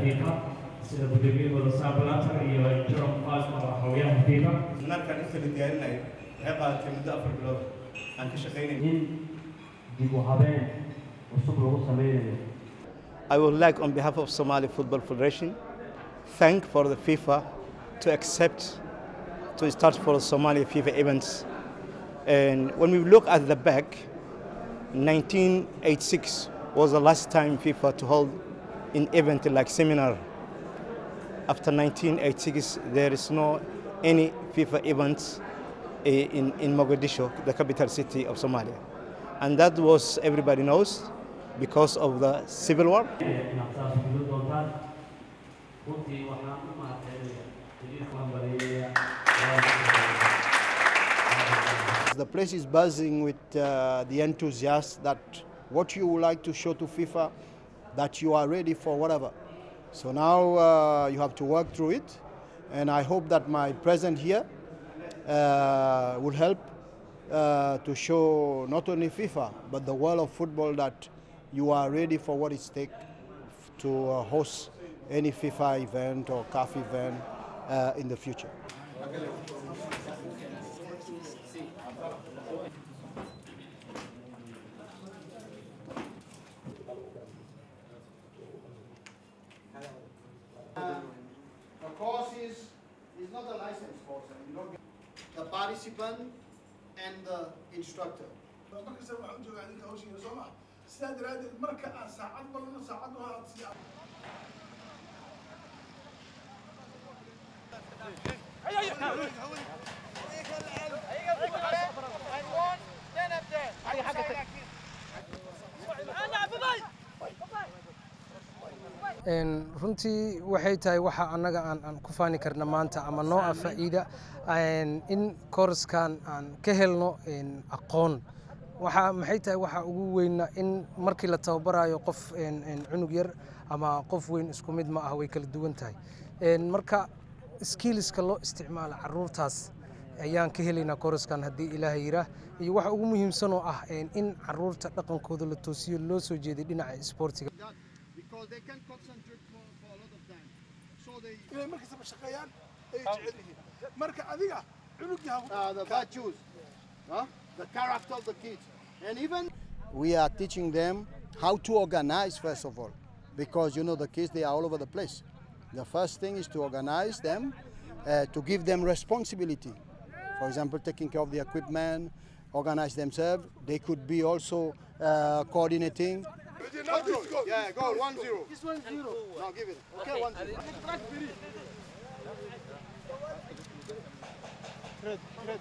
FIFA sida Timid Gobollada Somalia iyo Jerome Fast oo hawyaha FIFA markaan inta la diyaarinayo waxay qaadatay muddo 4 bilood aan ka shaqeynay dib u habeen cusub lagu sameeyo. I would like, on behalf of Somali Football Federation, thank for the FIFA to accept to start for Somali FIFA events. And when we look at the back, 1986 was the last time FIFA to hold an event like seminar. After 1986, there is no any FIFA events in Mogadishu, the capital city of Somalia. And that was, everybody knows, because of the civil war. The place is buzzing with the enthusiasm that what you would like to show to FIFA, that you are ready for whatever. So now you have to work through it, and I hope that my presence here will help to show not only FIFA, but the world of football that you are ready for what it takes to host any FIFA event or CAF event in the future. The course is not a licensed course. You don't get the participant and the instructor. runtii waxay tahay waxa anaga aan ku faani karna maanta ama noo faa'iida in koorskan aan ka helno aqoon waxa maxay tahay waxa ugu weyn in markii la tababarayo qof cunug yar ama qof weyn isku mid ma ah way kala duwan tahay marka skillska loo isticmaalo caruurtaas ayaan ka helaynaa koorskan haddii Ilaahay yiraah iyo waxa ugu muhiimsan oo ah in caruurta dhaqankooda la toosiyo loo soo jeeday dhinaca sportiga. Because they can concentrate for a lot of time. So they the virtues, the character of the kids. And even we are teaching them how to organize first of all, because you know the kids, they are all over the place. The first thing is to organize them, to give them responsibility. For example, taking care of the equipment, organize themselves. They could be also coordinating. Yeah, goal 1-0. This 1-0. No, give it. Okay, 1-0. Red.